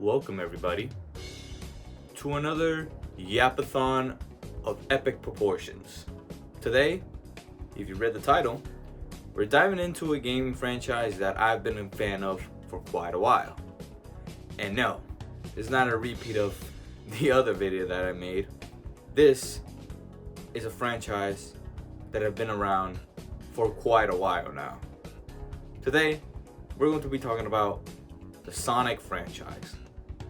Welcome everybody to another yapathon of epic proportions. Today, if you read the title, we're diving into a gaming franchise that I've been a fan of for quite a while. And no, it's not a repeat of the other video that I made. This is a franchise that have been around for quite a while now. Today, we're going to be talking about the Sonic franchise,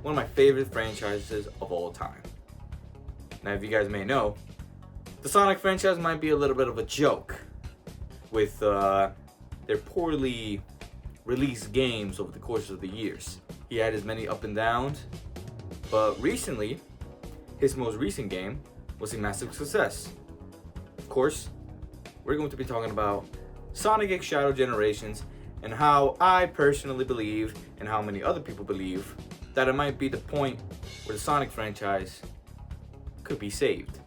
one of my favorite franchises of all time. Now, if you guys may know, the Sonic franchise might be a little bit of a joke with their poorly released games over the course of the years. He had his many up and downs, but recently, his most recent game was a massive success. Of course, we're going to be talking about Sonic X Shadow Generations and how I personally believe, and how many other people believe, that it might be the point where the Sonic franchise could be saved.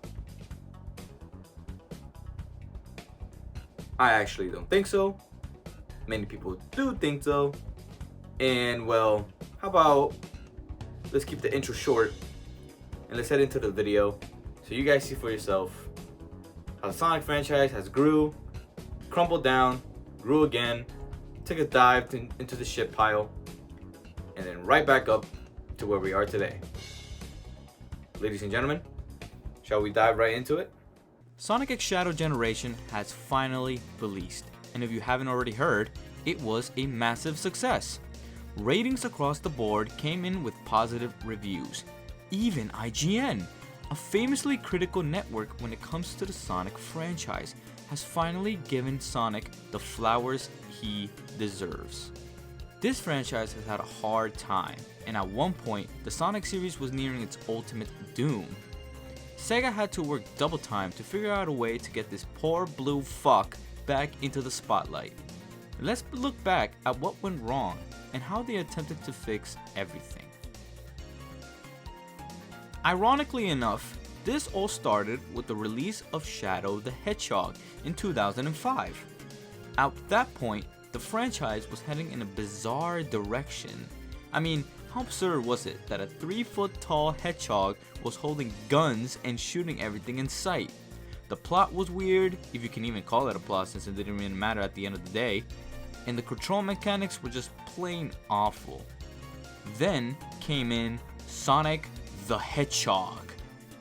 I actually don't think so. Many people do think so. And well, how about let's keep the intro short and let's head into the video so you guys see for yourself how the Sonic franchise has crumbled down, grew again, took a dive into the shit pile, and then right back up to where we are today. Ladies and gentlemen, shall we dive right into it? Sonic X Shadow Generation has finally released, and if you haven't already heard, it was a massive success. Ratings across the board came in with positive reviews. Even IGN, a famously critical network when it comes to the Sonic franchise, has finally given Sonic the flowers he deserves. This franchise has had a hard time, and at one point, the Sonic series was nearing its ultimate doom. Sega had to work double time to figure out a way to get this poor blue fuck back into the spotlight. Let's look back at what went wrong and how they attempted to fix everything. Ironically enough, this all started with the release of Shadow the Hedgehog in 2005. At that point, the franchise was heading in a bizarre direction. I mean, how absurd was it that a 3-foot tall hedgehog was holding guns and shooting everything in sight? The plot was weird, if you can even call it a plot since it didn't really matter at the end of the day, and the control mechanics were just plain awful. Then came in Sonic the Hedgehog,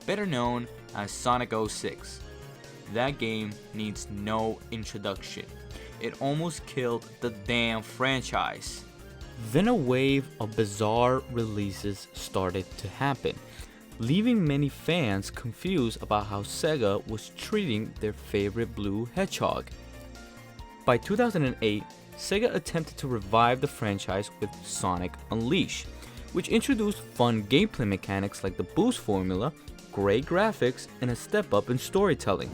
better known as Sonic 06. That game needs no introduction. It almost killed the damn franchise. Then a wave of bizarre releases started to happen, leaving many fans confused about how Sega was treating their favorite blue hedgehog. By 2008, Sega attempted to revive the franchise with Sonic Unleashed, which introduced fun gameplay mechanics like the boost formula, great graphics, and a step up in storytelling.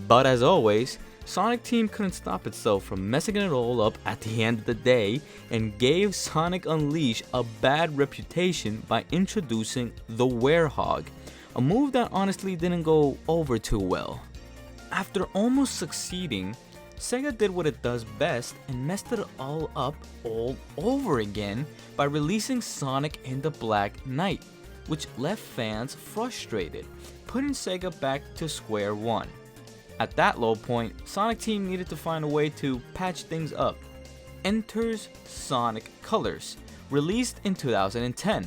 But as always, Sonic Team couldn't stop itself from messing it all up at the end of the day and gave Sonic Unleashed a bad reputation by introducing the Werehog, a move that honestly didn't go over too well. After almost succeeding, Sega did what it does best and messed it all up all over again by releasing Sonic and the Black Knight, which left fans frustrated, putting Sega back to square one. At that low point, Sonic Team needed to find a way to patch things up. Enters Sonic Colors, released in 2010.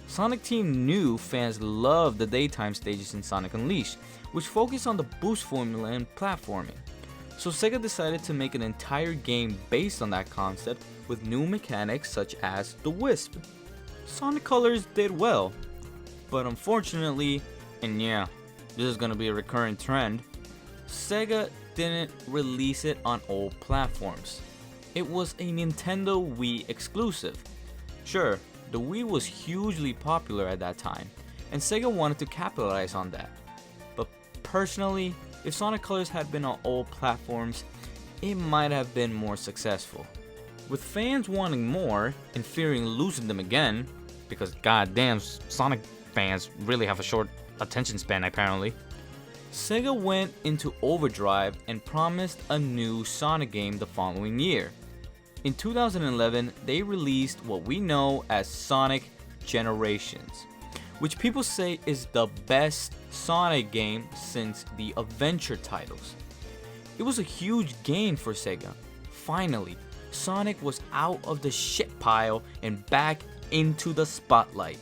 Sonic Team knew fans loved the daytime stages in Sonic Unleashed, which focused on the boost formula and platforming. So Sega decided to make an entire game based on that concept with new mechanics such as the Wisp. Sonic Colors did well, but unfortunately, and yeah, this is gonna be a recurring trend, Sega didn't release it on all platforms. It was a Nintendo Wii exclusive. Sure, the Wii was hugely popular at that time, and Sega wanted to capitalize on that. But personally, if Sonic Colors had been on all platforms, it might have been more successful. With fans wanting more and fearing losing them again, because goddamn Sonic fans really have a short attention span apparently, Sega went into overdrive and promised a new Sonic game the following year. In 2011, they released what we know as Sonic Generations, which people say is the best Sonic game since the adventure titles. It was a huge gain for Sega. Finally, Sonic was out of the shit pile and back into the spotlight.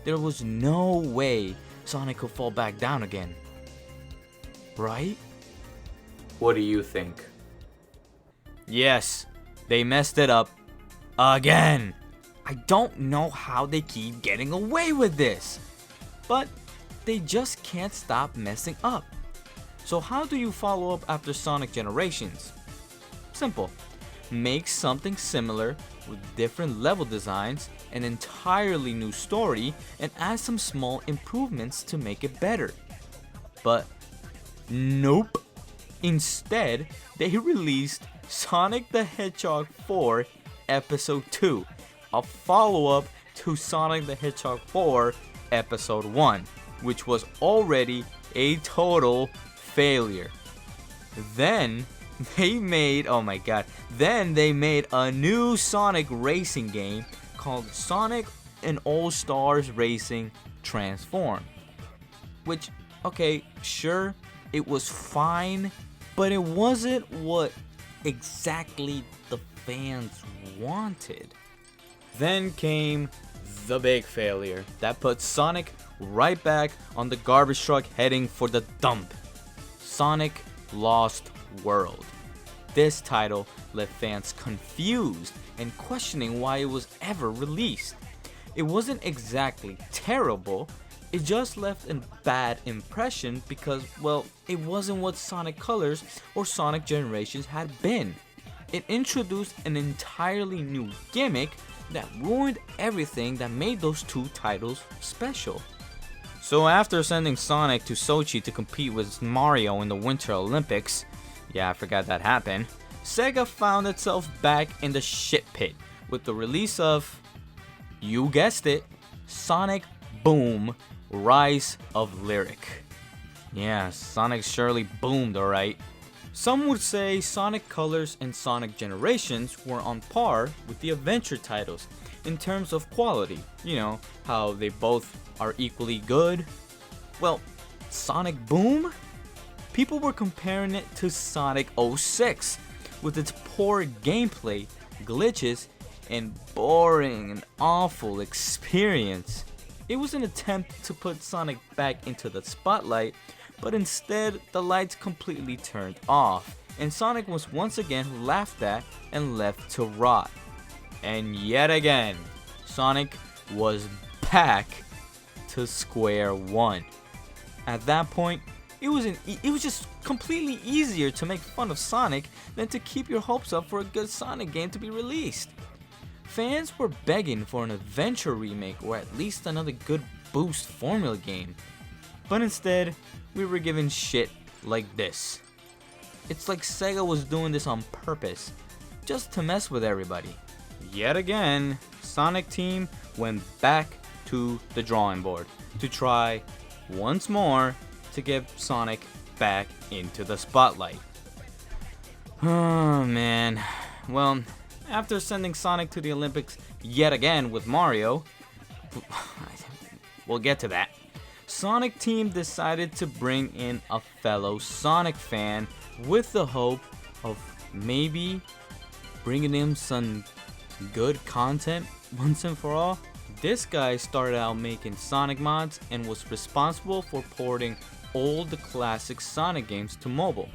There was no way Sonic could fall back down again. Right? What do you think? Yes, they messed it up again. I don't know how they keep getting away with this, but they just can't stop messing up. So how do you follow up after Sonic Generations? Simple. Make something similar with different level designs, an entirely new story, and add some small improvements to make it better. But nope. Instead, they released Sonic the Hedgehog 4 Episode 2, a follow-up to Sonic the Hedgehog 4 Episode 1, which was already a total failure. Then they made a new Sonic racing game called Sonic and All-Stars Racing Transform. Which, okay, sure, it was fine, but it wasn't what exactly the fans wanted. Then came the big failure that put Sonic right back on the garbage truck heading for the dump. Sonic Lost World. This title left fans confused and questioning why it was ever released. It wasn't exactly terrible, it just left a bad impression because, well, it wasn't what Sonic Colors or Sonic Generations had been. It introduced an entirely new gimmick that ruined everything that made those two titles special. So after sending Sonic to Sochi to compete with Mario in the Winter Olympics, yeah, I forgot that happened, Sega found itself back in the shit pit with the release of, you guessed it, Sonic Boom Rise of Lyric. Yeah, Sonic surely boomed, alright. Some would say Sonic Colors and Sonic Generations were on par with the adventure titles in terms of quality. You know, how they both are equally good. Well, Sonic Boom? People were comparing it to Sonic 06 with its poor gameplay, glitches, and boring and awful experience. It was an attempt to put Sonic back into the spotlight, but instead the lights completely turned off, and Sonic was once again laughed at and left to rot. And yet again, Sonic was back to square one. At that point, it was just completely easier to make fun of Sonic than to keep your hopes up for a good Sonic game to be released. Fans were begging for an adventure remake or at least another good Boost formula game. But instead, we were given shit like this. It's like Sega was doing this on purpose, just to mess with everybody. Yet again, Sonic Team went back to the drawing board to try once more to get Sonic back into the spotlight. Oh man. Well, after sending Sonic to the Olympics yet again with Mario, we'll get to that. Sonic Team decided to bring in a fellow Sonic fan with the hope of maybe bringing him some good content once and for all. This guy started out making Sonic mods and was responsible for porting old classic Sonic games to mobile.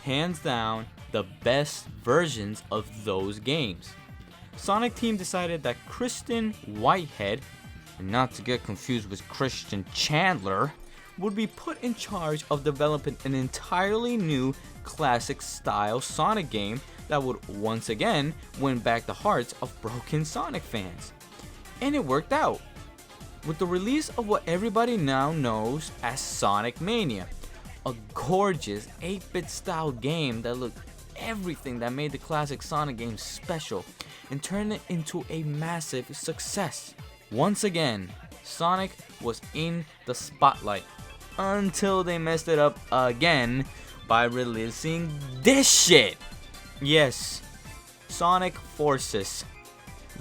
Hands down, the best versions of those games. Sonic Team decided that Kristen Whitehead, and not to get confused with Christian Chandler, would be put in charge of developing an entirely new classic style Sonic game that would once again win back the hearts of broken Sonic fans. And it worked out. With the release of what everybody now knows as Sonic Mania, a gorgeous 8-bit style game that looked everything that made the classic Sonic games special and turned it into a massive success. Once again, Sonic was in the spotlight until they messed it up again by releasing this shit. Yes, Sonic Forces,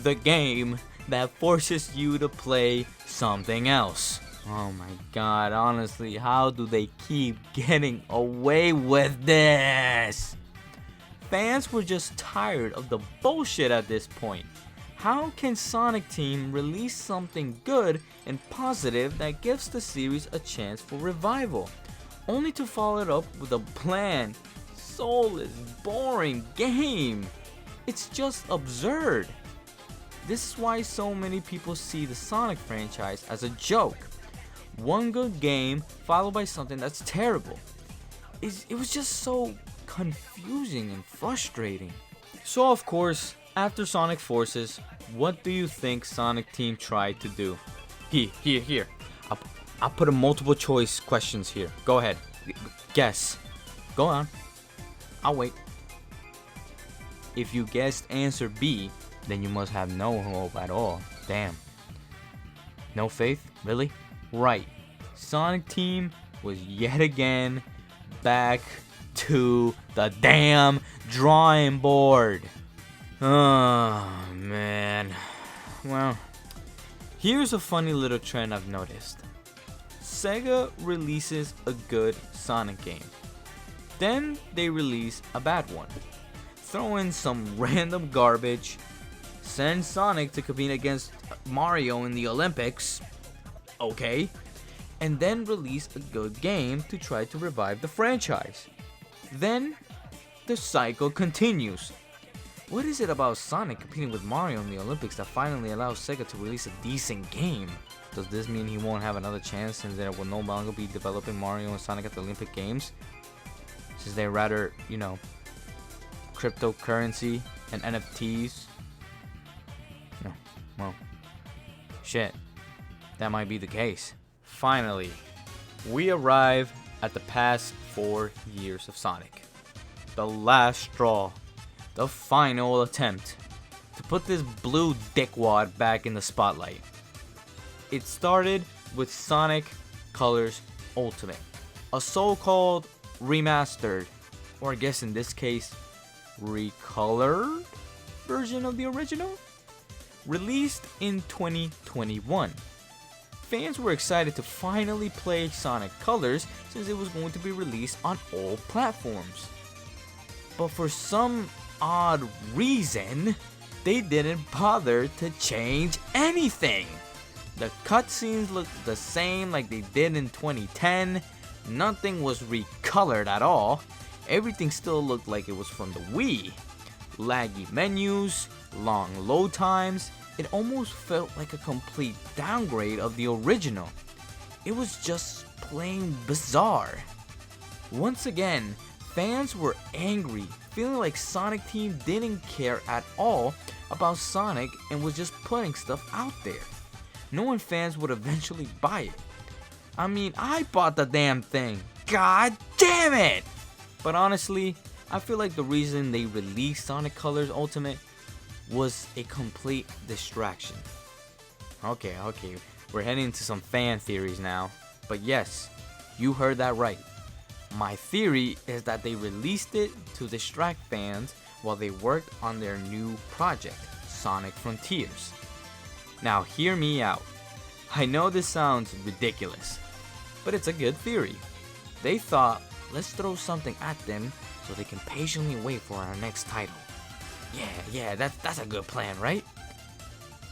the game that forces you to play something else. Oh my god, honestly, how do they keep getting away with this? Fans were just tired of the bullshit at this point. How can Sonic Team release something good and positive that gives the series a chance for revival, only to follow it up with a bland, soulless, boring game? It's just absurd. This is why so many people see the Sonic franchise as a joke. One good game followed by something that's terrible. It was just so confusing and frustrating. So of course, after Sonic Forces, what do you think Sonic Team tried to do? Here. I'll put a multiple choice questions here. Go ahead. Guess. Go on. I'll wait. If you guessed answer B, then you must have no hope at all. Damn. No faith? Really? Right. Sonic Team was yet again back to the damn drawing board. Oh man. Well, here's a funny little trend I've noticed. Sega releases a good Sonic game. Then they release a bad one. Throw in some random garbage. Send Sonic to compete against Mario in the Olympics. Okay. And then release a good game to try to revive the franchise. Then the cycle continues. What is it about Sonic competing with Mario in the Olympics that finally allows Sega to release a decent game? Does this mean he won't have another chance since there will no longer be developing Mario and Sonic at the Olympic Games? Since they rather, cryptocurrency and NFTs? No, well, shit. That might be the case. Finally, we arrive at the past 4 years of Sonic. The last straw. The final attempt to put this blue dickwad back in the spotlight. It started with Sonic Colors Ultimate, a so-called remastered, or I guess in this case, recolored version of the original, released in 2021. Fans were excited to finally play Sonic Colors since it was going to be released on all platforms. But for some odd reason, they didn't bother to change anything. The cutscenes looked the same like they did in 2010. Nothing was recolored at all. Everything still looked like it was from the Wii. Laggy menus, long load times. It almost felt like a complete downgrade of the original. It was just plain bizarre. Once again, fans were angry, feeling like Sonic Team didn't care at all about Sonic and was just putting stuff out there, knowing fans would eventually buy it. I mean, I bought the damn thing. God damn it! But honestly, I feel like the reason they released Sonic Colors Ultimate was a complete distraction. Okay, we're heading into some fan theories now. But yes, you heard that right. My theory is that they released it to distract fans while they worked on their new project, Sonic Frontiers. Now hear me out. I know this sounds ridiculous, but it's a good theory. They thought, let's throw something at them so they can patiently wait for our next title. Yeah, that's a good plan, right?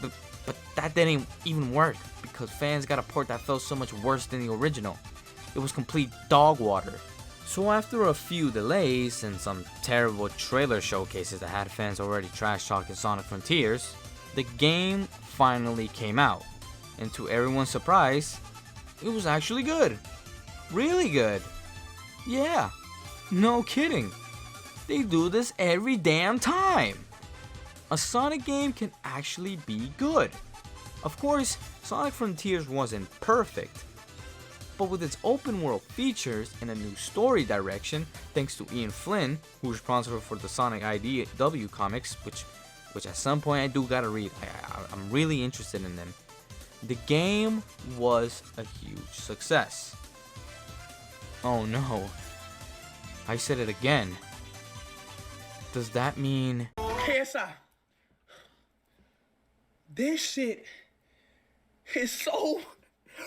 But that didn't even work because fans got a port that felt so much worse than the original. It was complete dog water. So after a few delays and some terrible trailer showcases that had fans already trash talking Sonic Frontiers, the game finally came out. And to everyone's surprise, it was actually good. Really good. Yeah, no kidding. They do this every damn time. A Sonic game can actually be good. Of course, Sonic Frontiers wasn't perfect, but with its open world features and a new story direction, thanks to Ian Flynn, who's responsible for the Sonic IDW comics, which at some point I do gotta read. I'm really interested in them. The game was a huge success. Oh no, I said it again. Does that mean This shit is so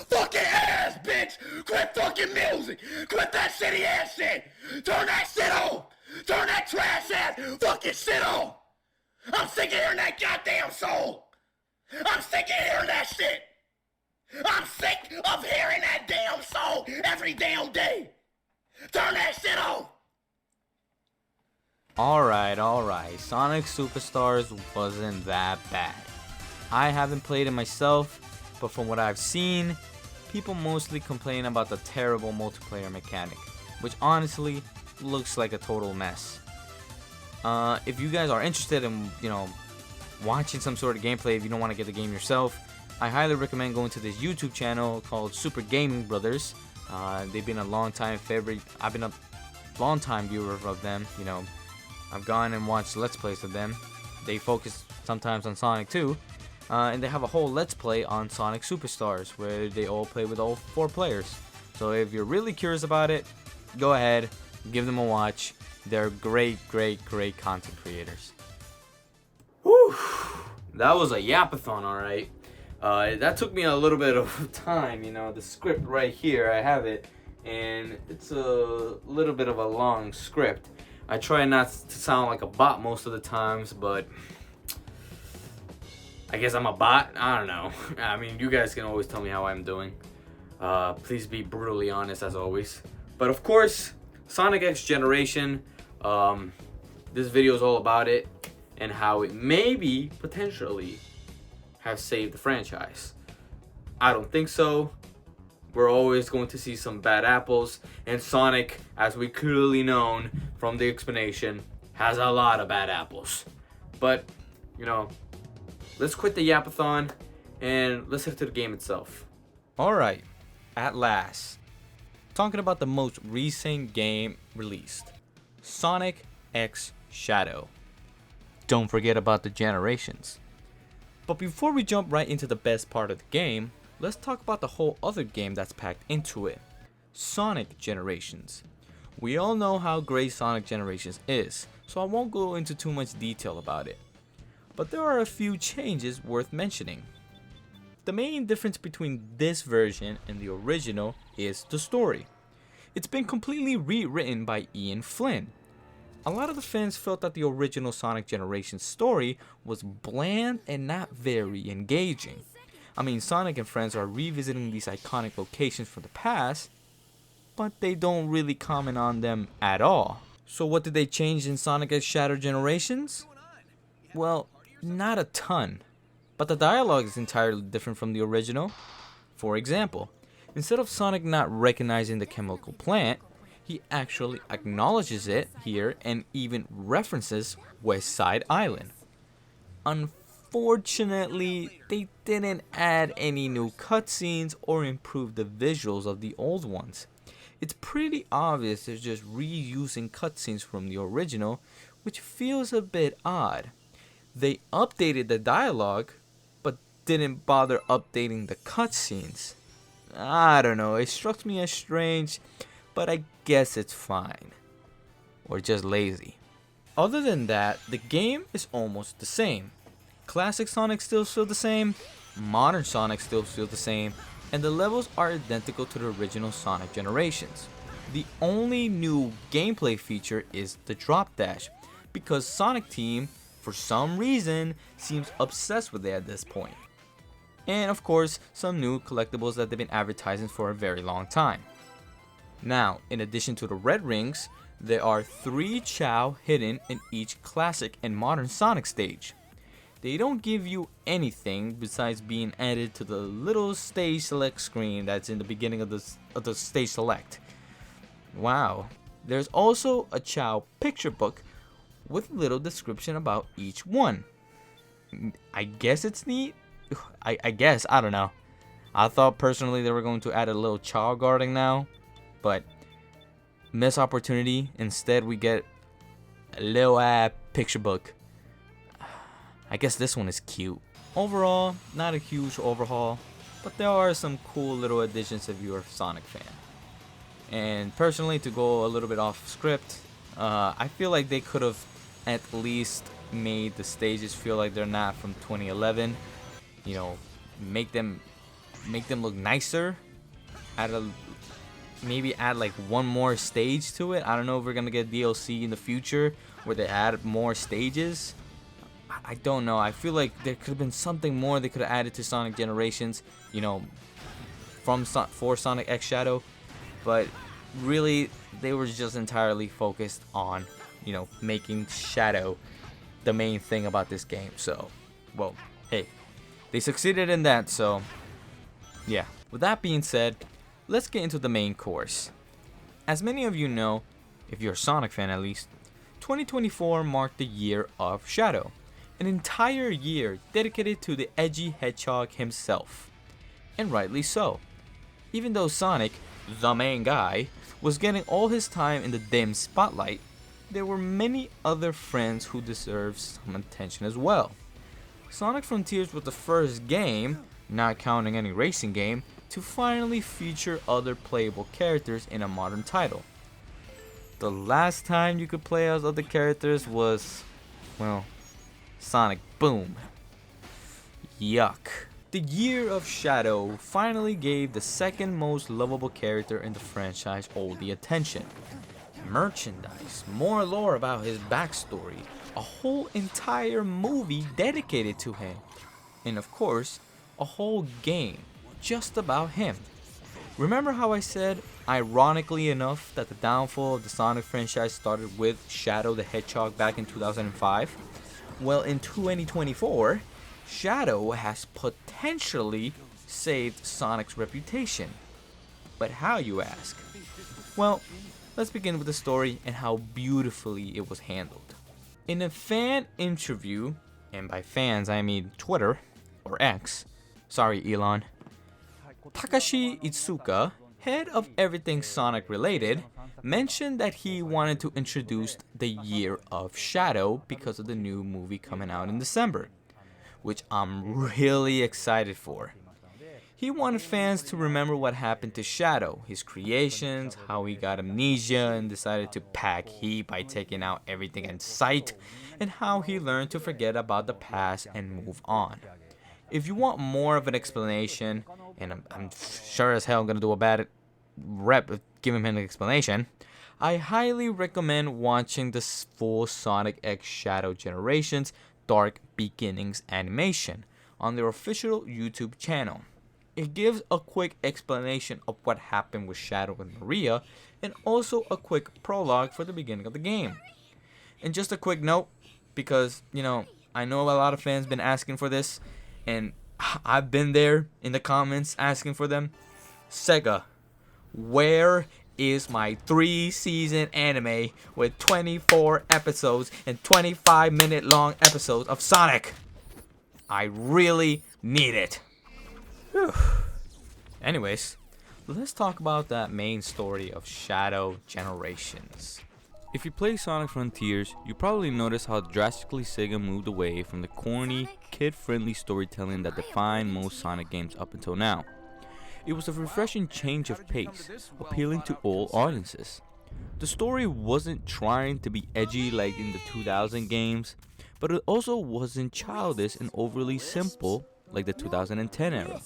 fucking ass, bitch! Quit fucking music! Quit that shitty ass shit! Turn that shit on! Turn that trash ass fucking shit on! I'm sick of hearing that goddamn song! I'm sick of hearing that shit! I'm sick of hearing that damn song every damn day! Turn that shit on! Alright. Sonic Superstars wasn't that bad. I haven't played it myself, but from what I've seen, people mostly complain about the terrible multiplayer mechanic, which honestly looks like a total mess. If you guys are interested in, watching some sort of gameplay, if you don't want to get the game yourself, I highly recommend going to this YouTube channel called Super Gaming Brothers. They've been a long time favorite. I've been a long time viewer of them. I've gone and watched Let's Plays of them. They focus sometimes on Sonic too. And they have a whole Let's Play on Sonic Superstars where they all play with all 4 players. So if you're really curious about it, go ahead, give them a watch. They're great content creators. Whew, that was a yapathon, alright. That took me a little bit of time, the script right here, I have it, and it's a little bit of a long script. I try not to sound like a bot most of the times, but I guess I'm a bot. I don't know. I mean, you guys can always tell me how I'm doing. Please be brutally honest as always. But of course, Sonic X Generation. This video is all about it and how it maybe potentially have saved the franchise. I don't think so. We're always going to see some bad apples, and Sonic, as we clearly known from the explanation, has a lot of bad apples. But let's quit the yapathon and let's head to the game itself. Alright, at last. Talking about the most recent game released, Sonic X Shadow. Don't forget about the generations. But before we jump right into the best part of the game, let's talk about the whole other game that's packed into it, Sonic Generations. We all know how great Sonic Generations is, so I won't go into too much detail about it. But there are a few changes worth mentioning. The main difference between this version and the original is the story. It's been completely rewritten by Ian Flynn. A lot of the fans felt that the original Sonic Generations story was bland and not very engaging. I mean, Sonic and friends are revisiting these iconic locations from the past, but they don't really comment on them at all. So what did they change in Sonic X Shadow Generations? Well, not a ton, but the dialogue is entirely different from the original. For example, instead of Sonic not recognizing the chemical plant, he actually acknowledges it here and even references West Side Island. Unfortunately, they didn't add any new cutscenes or improve the visuals of the old ones. It's pretty obvious they're just reusing cutscenes from the original, which feels a bit odd. They updated the dialogue, but didn't bother updating the cutscenes. I don't know, it struck me as strange, but I guess it's fine. Or just lazy. Other than that, the game is almost the same. Classic Sonic still feel the same, modern Sonic still feel the same, and the levels are identical to the original Sonic Generations. The only new gameplay feature is the drop dash, because Sonic Team, for some reason, seems obsessed with it at this point. And of course, some new collectibles that they've been advertising for a very long time. Now, in addition to the red rings, there are 3 Chow hidden in each classic and modern Sonic stage. They don't give you anything besides being added to the little stage select screen that's in the beginning of the stage select. Wow. There's also a Chow picture book with little description about each one. I guess it's neat. I guess, I don't know. I thought personally they were going to add a little Chow guarding now, but missed opportunity. Instead we get a little picture book. I guess this one is cute. Overall, not a huge overhaul, but there are some cool little additions if you're a Sonic fan. And personally, to go a little bit off script, I feel like they could have at least made the stages feel like they're not from 2011. you know, make them look nicer. Maybe add like one more stage to it. I don't know if we're gonna get DLC in the future where they add more stages. I don't know. I feel like there could have been something more they could have added to Sonic Generations, you know, for Sonic X Shadow. But really, they were just entirely focused on, you know, making Shadow the main thing about this game. So, well, hey, they succeeded in that. So, yeah. With that being said, let's get into the main course. As many of you know, if you're a Sonic fan at least, 2024 marked the year of Shadow. An entire year dedicated to the edgy hedgehog himself. And rightly so. Even though Sonic, the main guy, was getting all his time in the dim spotlight, there were many other friends who deserved some attention as well. Sonic Frontiers was the first game, not counting any racing game, to finally feature other playable characters in a modern title. The last time you could play as other characters was, well, Sonic Boom. Yuck. The year of Shadow finally gave the second most lovable character in the franchise all the attention. Merchandise, more lore about his backstory, a whole entire movie dedicated to him, and of course, a whole game just about him. Remember how I said, ironically enough, that the downfall of the Sonic franchise started with Shadow the Hedgehog back in 2005? Well, in 2024, Shadow has potentially saved Sonic's reputation. But how, you ask? Well, let's begin with the story and how beautifully it was handled. In a fan interview, and by fans I mean Twitter, or X, sorry Elon, Takashi Itsuka, head of everything Sonic related, mentioned that he wanted to introduce the year of Shadow because of the new movie coming out in December, which I'm really excited for. He wanted fans to remember what happened to Shadow, his creations, how he got amnesia and decided to pack heat by taking out everything in sight, and how he learned to forget about the past and move on. If you want more of an explanation, and I'm sure as hell gonna do a bad rep of giving him an explanation, I highly recommend watching the full Sonic X Shadow Generations Dark Beginnings animation on their official YouTube channel. It gives a quick explanation of what happened with Shadow and Maria, and also a quick prologue for the beginning of the game. And just a quick note, because, you know, I know a lot of fans been asking for this, and I've been there in the comments asking for them. Sega, where is my 3-season anime with 24 episodes and 25-minute long episodes of Sonic? I really need it. Whew. Anyways, let's talk about that main story of Shadow Generations. If you play Sonic Frontiers, you probably noticed how drastically Sega moved away from the corny, kid-friendly storytelling that defined most Sonic games up until now. It was a refreshing change of pace, appealing to all audiences. The story wasn't trying to be edgy like in the 2000 games, but it also wasn't childish and overly simple like the 2010 era.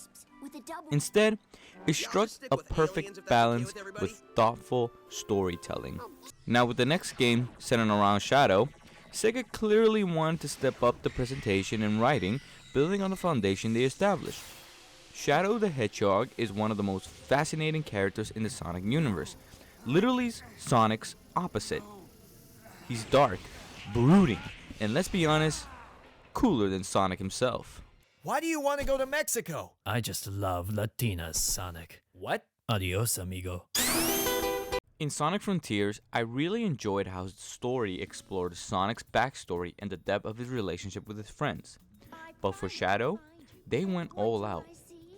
Instead, it struck a perfect balance with thoughtful storytelling. Now with the next game centered around Shadow, Sega clearly wanted to step up the presentation and writing, building on the foundation they established. Shadow the Hedgehog is one of the most fascinating characters in the Sonic universe, literally Sonic's opposite. He's dark, brooding, and let's be honest, cooler than Sonic himself. Why do you want to go to Mexico? I just love Latinas, Sonic. What? Adios, amigo. In Sonic Frontiers, I really enjoyed how the story explored Sonic's backstory and the depth of his relationship with his friends. But for Shadow, they went all out.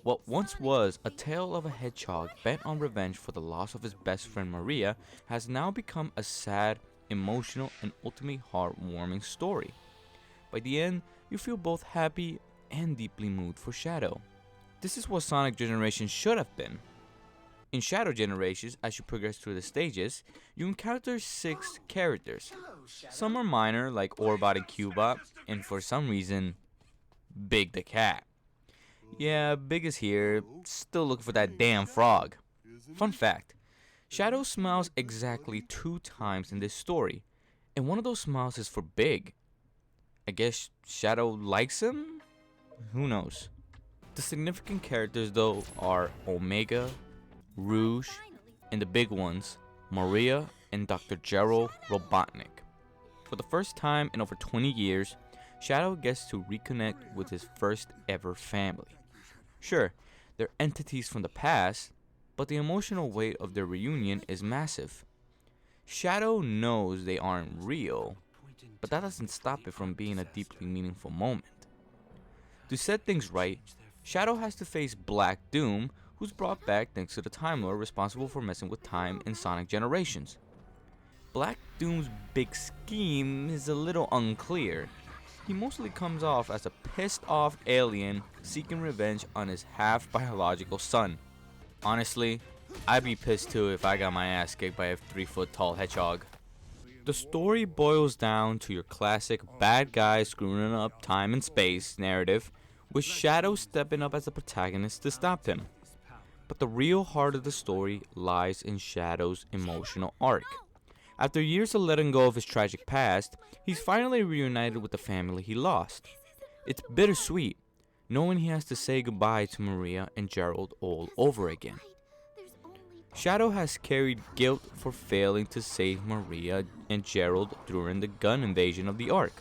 What once was a tale of a hedgehog bent on revenge for the loss of his best friend Maria has now become a sad, emotional, and ultimately heartwarming story. By the end, you feel both happy and deeply moved for Shadow. This is what Sonic Generations should have been. In Shadow Generations, as you progress through the stages, you encounter 6 characters. Some are minor, like Orbot and Cubot, and for some reason, Big the Cat. Yeah, Big is here, still looking for that damn frog. Fun fact, Shadow smiles exactly 2 times in this story, and one of those smiles is for Big. I guess Shadow likes him? Who knows? The significant characters though are Omega, Rouge, and the big ones, Maria and Dr. Gerald Robotnik. For the first time in over 20 years, Shadow gets to reconnect with his first ever family. Sure, they're entities from the past, but the emotional weight of their reunion is massive. Shadow knows they aren't real, but that doesn't stop it from being a deeply meaningful moment. To set things right, Shadow has to face Black Doom, who's brought back thanks to the Time Lord responsible for messing with time in Sonic Generations. Black Doom's big scheme is a little unclear. He mostly comes off as a pissed off alien seeking revenge on his half biological son. Honestly, I'd be pissed too if I got my ass kicked by a 3-foot tall hedgehog. The story boils down to your classic bad guy screwing up time and space narrative, with Shadow stepping up as the protagonist to stop him. But the real heart of the story lies in Shadow's emotional arc. After years of letting go of his tragic past, he's finally reunited with the family he lost. It's bittersweet, knowing he has to say goodbye to Maria and Gerald all over again. Shadow has carried guilt for failing to save Maria and Gerald during the gun invasion of the Ark.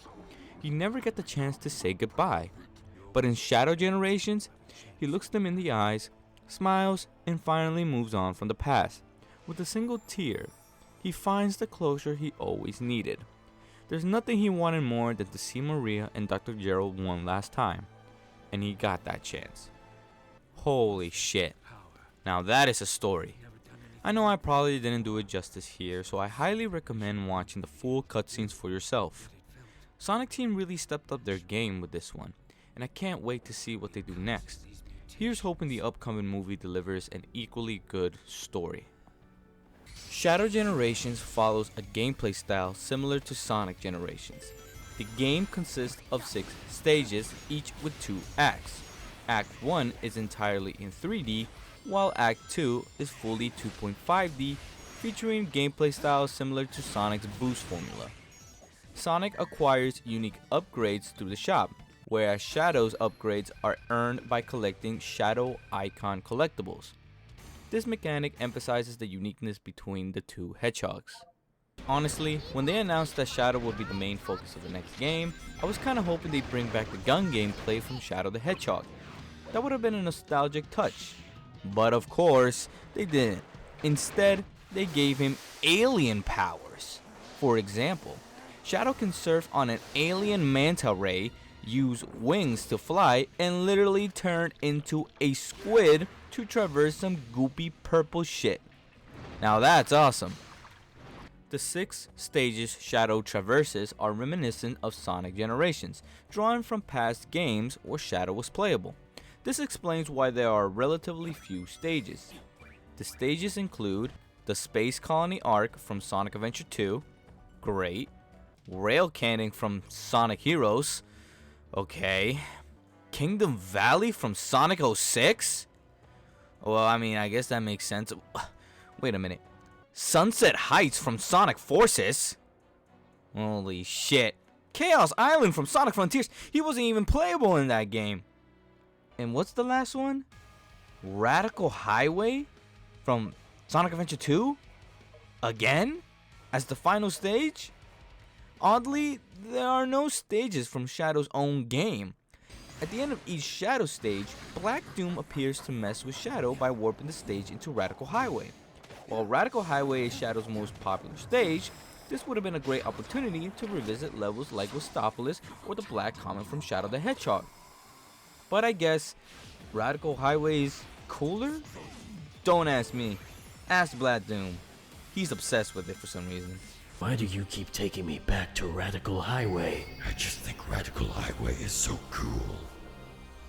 He never got the chance to say goodbye. But in Shadow Generations, he looks them in the eyes, smiles, and finally moves on from the past. With a single tear, he finds the closure he always needed. There's nothing he wanted more than to see Maria and Dr. Gerald one last time, and he got that chance. Holy shit. Now that is a story. I know I probably didn't do it justice here, so I highly recommend watching the full cutscenes for yourself. Sonic Team really stepped up their game with this one, and I can't wait to see what they do next. Here's hoping the upcoming movie delivers an equally good story. Shadow Generations follows a gameplay style similar to Sonic Generations. The game consists of 6 stages, each with 2 acts. Act 1 is entirely in 3D, while Act 2 is fully 2.5D, featuring gameplay styles similar to Sonic's boost formula. Sonic acquires unique upgrades through the shop, whereas Shadow's upgrades are earned by collecting Shadow Icon collectibles. This mechanic emphasizes the uniqueness between the two hedgehogs. Honestly, when they announced that Shadow would be the main focus of the next game, I was kinda hoping they'd bring back the gun gameplay from Shadow the Hedgehog. That would have been a nostalgic touch. But of course, they didn't. Instead, they gave him alien powers. For example, Shadow can surf on an alien manta ray, use wings to fly, and literally turn into a squid to traverse some goopy purple shit. Now that's awesome. The 6 stages Shadow traverses are reminiscent of Sonic Generations, drawn from past games where Shadow was playable. This explains why there are relatively few stages. The stages include the Space Colony Arc from Sonic Adventure 2, great. Rail Canning from Sonic Heroes, okay. Kingdom Valley from Sonic 06? Well, I mean, I guess that makes sense. Wait a minute. Sunset Heights from Sonic Forces? Holy shit. Chaos Island from Sonic Frontiers. He wasn't even playable in that game. And what's the last one? Radical Highway from Sonic Adventure 2? Again? As the final stage? Oddly, there are no stages from Shadow's own game. At the end of each Shadow stage, Black Doom appears to mess with Shadow by warping the stage into Radical Highway. While Radical Highway is Shadow's most popular stage, this would have been a great opportunity to revisit levels like Wistopolis or the Black Comet from Shadow the Hedgehog. But I guess Radical Highway is cooler? Don't ask me. Ask Black Doom. He's obsessed with it for some reason. Why do you keep taking me back to Radical Highway? I just think Radical Highway is so cool.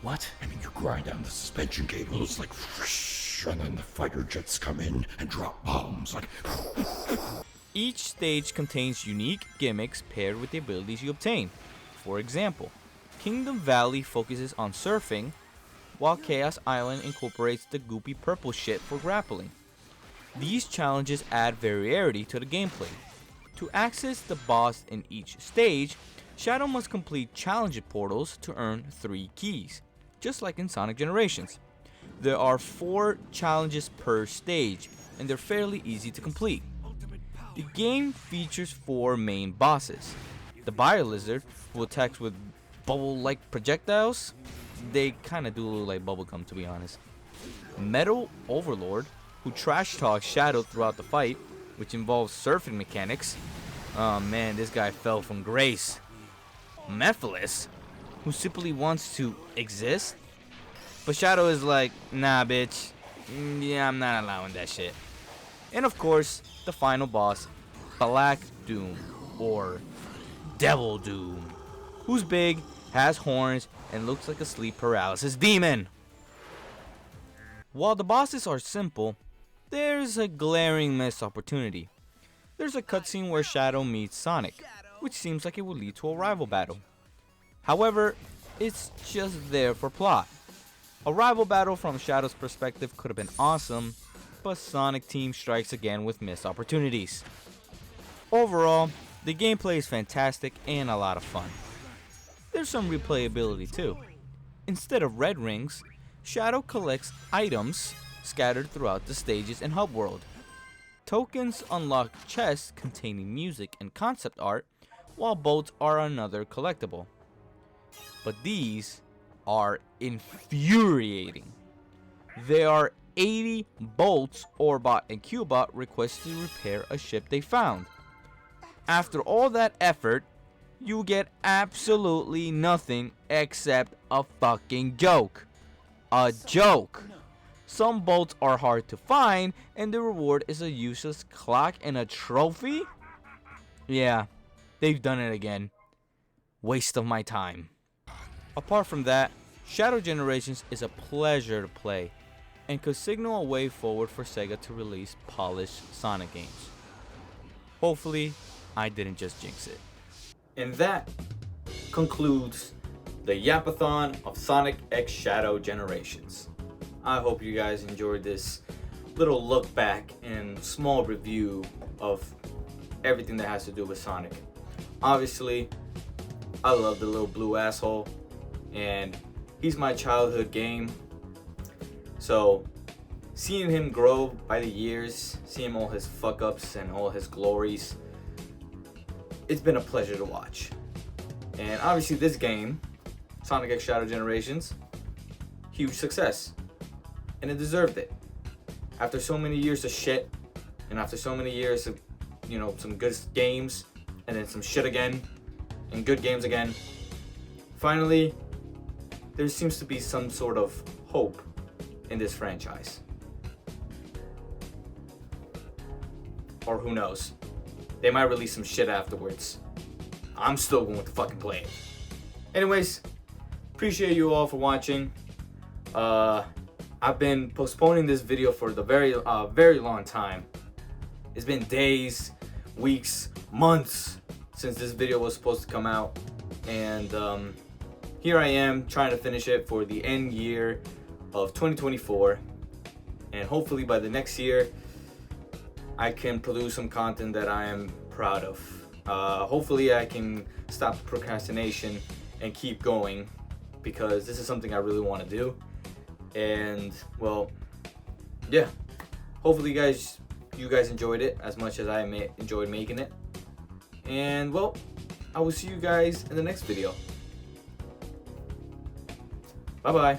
What? I mean, you grind down the suspension cables like whoosh, and then the fighter jets come in and drop bombs like. Each stage contains unique gimmicks paired with the abilities you obtain. For example, Kingdom Valley focuses on surfing, while Chaos Island incorporates the goopy purple shit for grappling. These challenges add variety to the gameplay. To access the boss in each stage, Shadow must complete challenge portals to earn 3 keys, just like in Sonic Generations. There are 4 challenges per stage, and they're fairly easy to complete. The game features 4 main bosses. The Bio Lizard, who attacks with bubble-like projectiles. They kinda do look like bubblegum, to be honest. Metal Overlord, who trash talks Shadow throughout the fight, which involves surfing mechanics. Oh man, this guy fell from grace. Mephiles, who simply wants to exist, but Shadow is like, nah bitch, yeah, I'm not allowing that shit. And of course, the final boss, Black Doom, or Devil Doom, who's big, has horns, and looks like a sleep paralysis demon. While the bosses are simple, there's a glaring missed opportunity. There's a cutscene where Shadow meets Sonic, which seems like it will lead to a rival battle. However, it's just there for plot. A rival battle from Shadow's perspective could have been awesome, but Sonic Team strikes again with missed opportunities. Overall, the gameplay is fantastic and a lot of fun. There's some replayability too. Instead of red rings, Shadow collects items scattered throughout the stages and hub world. Tokens unlock chests containing music and concept art, while boats are another collectible. But these are infuriating. There are 80 bolts Orbot and Cubot request to repair a ship they found. After all that effort, you get absolutely nothing except a fucking joke. A joke. Some bolts are hard to find, and the reward is a useless clock and a trophy? Yeah, they've done it again. Waste of my time. Apart from that, Shadow Generations is a pleasure to play, and could signal a way forward for Sega to release polished Sonic games. Hopefully, I didn't just jinx it. And that concludes the Yapathon of Sonic X Shadow Generations. I hope you guys enjoyed this little look back and small review of everything that has to do with Sonic. Obviously, I love the little blue asshole, and he's my childhood game. So, seeing him grow by the years, seeing all his fuck ups and all his glories, it's been a pleasure to watch. And obviously this game, Sonic X Shadow Generations, huge success. And it deserved it. After so many years of shit, and after so many years of, some good games, and then some shit again, and good games again, finally, there seems to be some sort of hope in this franchise. Or who knows? They might release some shit afterwards. I'm still going to fucking play it. Anyways, appreciate you all for watching. I've been postponing this video for the very long time. It's been days, weeks, months since this video was supposed to come out, and here I am trying to finish it for the end year of 2024, and hopefully by the next year I can produce some content that I am proud of. Hopefully I can stop the procrastination and keep going, because this is something I really want to do. And well, yeah, hopefully you guys enjoyed it as much as I enjoyed making it. And well, I will see you guys in the next video. Bye bye.